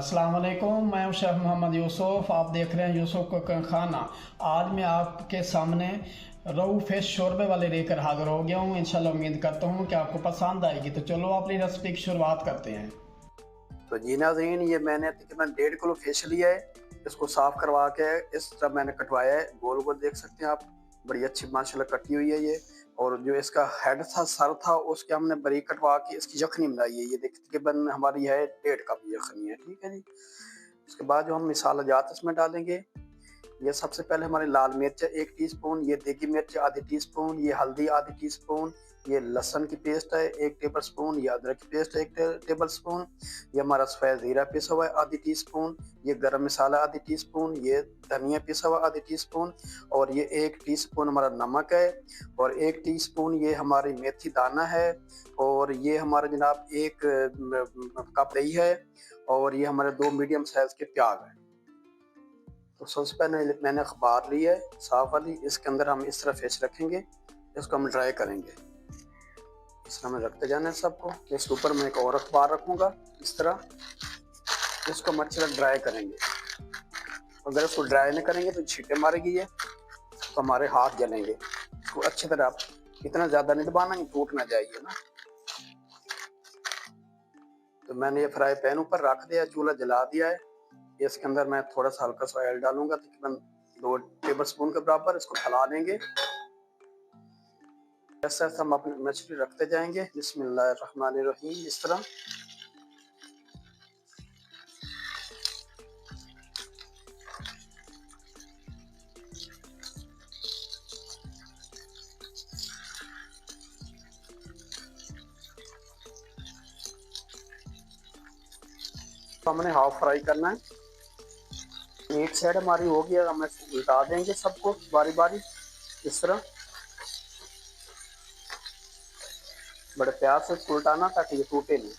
अस्सलाम वालेकुम। मैं हूं शेफ़ मोहम्मद यूसुफ। आप देख रहे हैं यूसुफ कुकिंग खाना। आज मैं आपके सामने रोहू फिश शोरबे वाले लेकर हाजिर हो गया हूं। इंशाल्लाह उम्मीद करता हूं कि आपको पसंद आएगी। तो चलो अपनी रेसिपी की शुरुआत करते हैं। तो जी नाज़रीन, ये मैंने तकरीबन 1.5 किलो फिश लिया है। इसको साफ़ करवा के इस तरह मैंने कटवाया है। गोल गोल देख सकते हैं आप, बड़ी अच्छी माशाल्लाह कटी हुई है ये। और जो इसका हेड था, सर था, उसके हमने बारीक कटवा के इसकी यखनी बनाई है। ये देखिए तकरीबन हमारी है 1.5 कप यखनी है, ठीक है जी। उसके बाद जो हम मिसाला जात इसमें डालेंगे, ये सबसे पहले हमारी लाल मिर्च 1 टीस्पून, ये देगी मिर्च आधी टीस्पून, ये हल्दी आधी टीस्पून, ये लहसुन की पेस्ट है 1 टेबल स्पून, ये अदरक की पेस्ट है 1 टेबल स्पून, ये हमारा सफ़ेद ज़ीरा पिसा हुआ है आधी टीस्पून, ये गरम मसाला आधी टीस्पून, ये धनिया पिसा हुआ आधी टीस्पून, और ये 1 टीस्पून हमारा नमक है, और 1 टीस्पून ये हमारी मेथी दाना है, और ये हमारा जनाब 1 कप दही है, और ये हमारे 2 मीडियम साइज़ के प्याज हैं। तो सबसे पहले मैंने अखबार ली है साफ वाली, इसके अंदर हम इस तरह फिश रखेंगे, इसको हम ड्राई करेंगे। इस तरह में रखते जाना है सबको। इसके ऊपर मैं एक और अखबार रखूंगा इस तरह, इसको हम अच्छी तरह ड्राई करेंगे। अगर इसको ड्राई नहीं करेंगे तो छींटे मारेगी ये, तो हमारे हाथ जलेंगे। इसको अच्छी तरह आप इतना ज़्यादा नहीं दबाना, ये टूट ना जाइए ना। तो मैंने ये फ्राई पैन ऊपर रख दिया, चूल्हा जला दिया है। इसके अंदर मैं थोड़ा सा हल्का सा ऑयल डालूंगा, तकरीबन 2 टेबल स्पून के बराबर। इसको फैला देंगे। ऐसा ऐसा हम अपनी मछली रखते जाएंगे। बिस्मिल्लाहिर्रहमानिर्रहीम। इस तरह तो हमने हाफ फ्राई करना है। एक साइड हमारी हो गया, हम उल्टा देंगे सबको बारी बारी इस तरह। बड़े प्यार से इसको उल्टाना ताकि ये टूटे नहीं।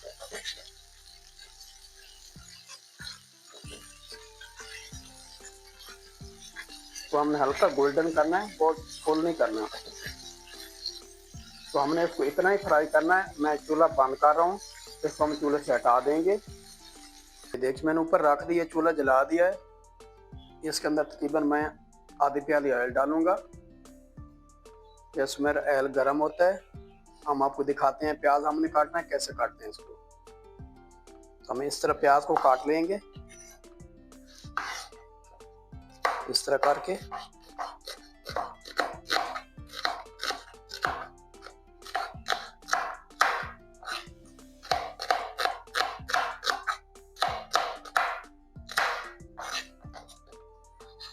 तो हमने हल्का गोल्डन करना है, बहुत फुल नहीं करना। तो हमने इसको इतना ही फ्राई करना है। मैं चूल्हा बंद कर रहा हूँ, इसको हम चूल्हे से हटा देंगे। देखिए मैंने ऊपर रख दिया, चूल्हा जला दिया है। इसके अंदर तकरीबन मैं आधी प्याली ऑयल डालूंगा। इसमें ऑयल गर्म होता है। हम आपको दिखाते हैं प्याज हमने काटना है, कैसे काटते हैं इसको। तो हम इस तरह प्याज को काट लेंगे, इस तरह करके।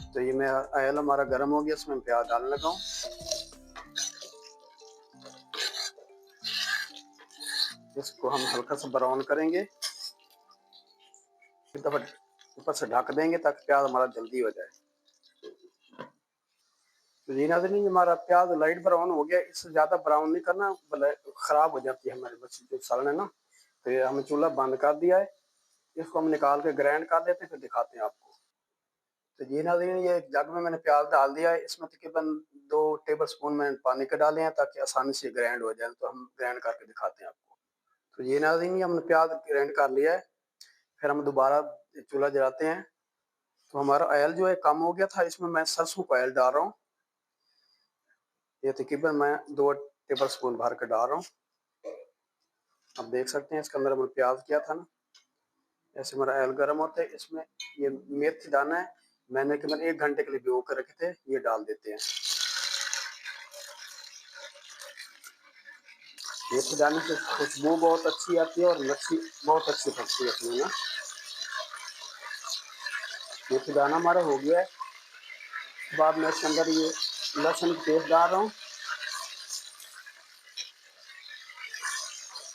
तो ये मैं ऑयल हमारा गर्म हो गया, इसमें प्याज डालने लगा हूँ। इसको हम हल्का सा ब्राउन करेंगे, एक दफा ऊपर से ढक देंगे ताकि प्याज हमारा जल्दी हो जाए। तो जी नाज़रीन, हमारा प्याज लाइट ब्राउन हो गया। इससे ज़्यादा ब्राउन नहीं करना, भले ख़राब हो जाती है हमारी मछली जो सड़न है ना। तो ये हमने चूल्हा बंद कर दिया है। इसको हम निकाल के ग्राइंड कर लेते हैं, फिर दिखाते हैं आपको। तो जी नाज़रीन, ये एक जग में मैंने प्याज डाल दिया है। इसमें तकरीबन 2 टेबल स्पून मैंने पानी के डाले हैं ताकि आसानी से ग्राइंड हो जाए। तो हम ग्राइंड करके दिखाते हैं आपको। तो ये नाज़रीन, ये हमने प्याज ग्राइंड कर लिया है। फिर हम दोबारा चूल्हा जलाते हैं। तो हमारा ऑयल जो है कम हो गया था, इसमें मैं सरसों का ऑयल डाल रहा हूँ। ये तकरीबन मैं 2 टेबल स्पून भर के डाल रहा हूँ। आप देख सकते हैं इसके अंदर हमने प्याज किया था ना। ऐसे हमारा ऑयल गर्म होता है। इसमें ये मेथी दाना है, मैंने करीबन 1 घंटे के लिए भिगो कर रखे थे, ये डाल देते हैं। मेथी दाने से खुशबू बहुत अच्छी आती है और मच्छी बहुत अच्छी पकती है इसमें ना। मेथी दाना हमारा हो गया है। बाद में इसके अंदर ये लहसुन की पेस्ट डाल रहा हूँ,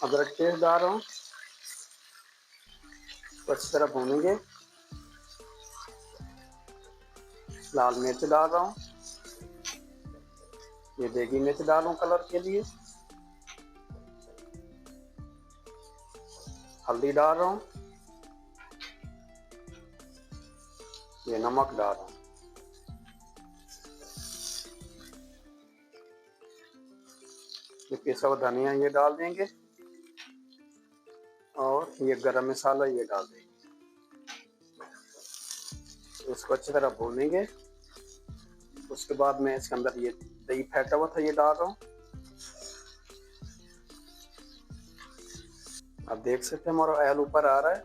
अदरक पेस्ट डाल रहा हूँ। अच्छी तरह भूनेंगे। लाल मिर्च डाल रहा हूँ, ये देगी मिर्च डाल रहा हूँ कलर के लिए। हल्दी डाल रहा हूँ, ये नमक डाल रहा हूँ। ये पिसा हुआ धनिया ये डाल देंगे, और ये गरम मसाला ये डाल देंगे। उसको अच्छी तरह भूनेंगे। उसके बाद मैं इसके अंदर ये दही फेंटा हुआ था ये डाल रहा हूँ। आप देख सकते हैं हमारा ऑयल ऊपर आ रहा है।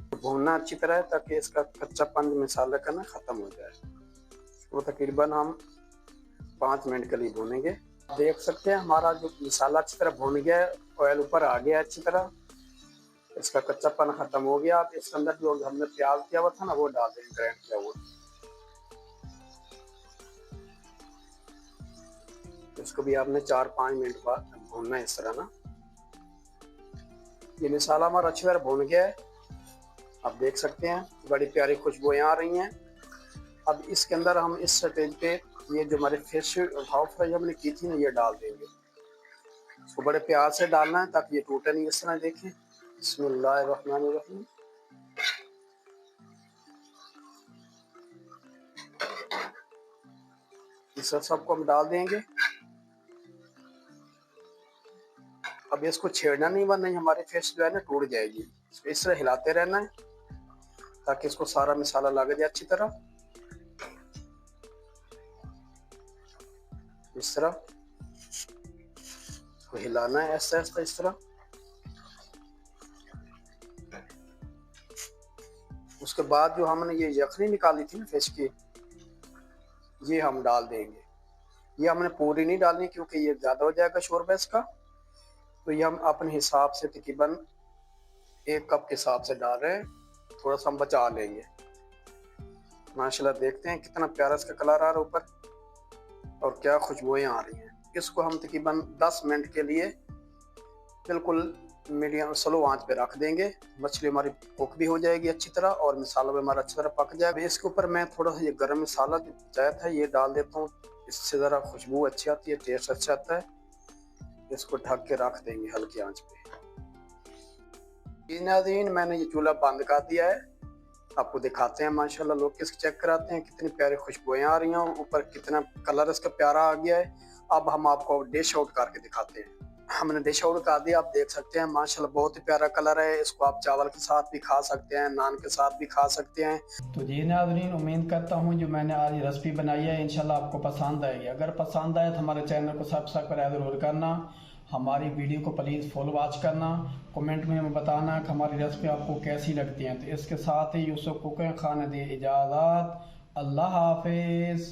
तो भूनना अच्छी तरह है ताकि इसका कच्चापन मसाला का ना ख़त्म हो जाए। वो तकरीबन हम 5 मिनट के लिए भूनेंगे। देख सकते हैं हमारा जो मसाला अच्छी तरह भून गया है, ऑयल ऊपर आ गया अच्छी तरह, इसका कच्चापन ख़त्म हो गया। अब इसके अंदर जो हमने प्याज किया हुआ था ना वो डाल देंगे, ग्राइंड किया हुआ। इसको भी आपने 4-5 मिनट बाद भूनना है इस तरह ना। ये मसाला हमारा अच्छी तरह भून गया है। आप देख सकते हैं बड़ी प्यारी खुशबुएं आ रही हैं। अब इसके अंदर हम इस स्टेज पे ये जो हमारे फिश हाफ फ्राई हमने की थी ना ये डाल देंगे। इसको बड़े प्यार से डालना है ताकि ये टूटे नहीं। इस तरह देखें। बिस्मिल्लाहिर्रहमानिर्रहीम। इस सबको हम डाल देंगे। अब इसको छेड़ना नहीं, वरना हमारी फिश जो है ना टूट जाएगी। इसको इस तरह हिलाते रहना है ताकि इसको सारा मसाला लग जाए अच्छी तरह। इस तरह इसको हिलाना है ऐसा ऐसा इस तरह। उसके बाद जो हमने ये यखनी निकाली थी ना फिश की, ये हम डाल देंगे। ये हमने पूरी नहीं डालनी क्योंकि ये ज़्यादा हो जाएगा शोरबा इसका। तो ये हम अपने हिसाब से तकरीबन 1 कप के हिसाब से डाल रहे हैं। थोड़ा सा हम बचा लेंगे। माशाल्लाह देखते हैं कितना प्यारा इसका कलर आ रहा है ऊपर और क्या खुशबुएं आ रही हैं। इसको हम तकरीबन 10 मिनट के लिए बिल्कुल मीडियम स्लो आंच पे रख देंगे। मछली हमारी कुक भी हो जाएगी अच्छी तरह और मसाला भी हमारा अच्छी तरह पक जाएगा। इसके ऊपर मैं थोड़ा सा ये गरम मसाला जो बचाया था ये डाल देता हूँ। इससे ज़रा खुशबू अच्छी आती है, टेस्ट अच्छा आता है। इसको ढक के रख देंगे हल्की आंच पे। नाज़रीन मैंने ये चूल्हा बंद कर दिया है। आपको दिखाते हैं माशाल्लाह लोग किसके चेक कराते हैं कितनी प्यारी खुशबुएं आ रही हैं। ऊपर कितना कलर इसका प्यारा आ गया है। अब हम आपको डिश आउट करके दिखाते हैं। हमने डिश आउट कर दिया। आप देख सकते हैं माशाल्लाह बहुत ही प्यारा कलर है। इसको आप चावल के साथ भी खा सकते हैं, नान के साथ भी खा सकते हैं। तो जी नाज़रीन उम्मीद करता हूँ जो मैंने आज रेसिपी बनाई है इंशाल्लाह आपको पसंद आएगी। अगर पसंद आए तो हमारे चैनल को सब्सक्राइब ज़रूर करना। हमारी वीडियो को प्लीज़ फुल वॉच करना। कमेंट में हमें बताना कि हमारी रेसिपी आपको कैसी लगती है। तो इसके साथ ही यूसुफ कुकिंग खाना दी इजाज़त। अल्लाह हाफिज़।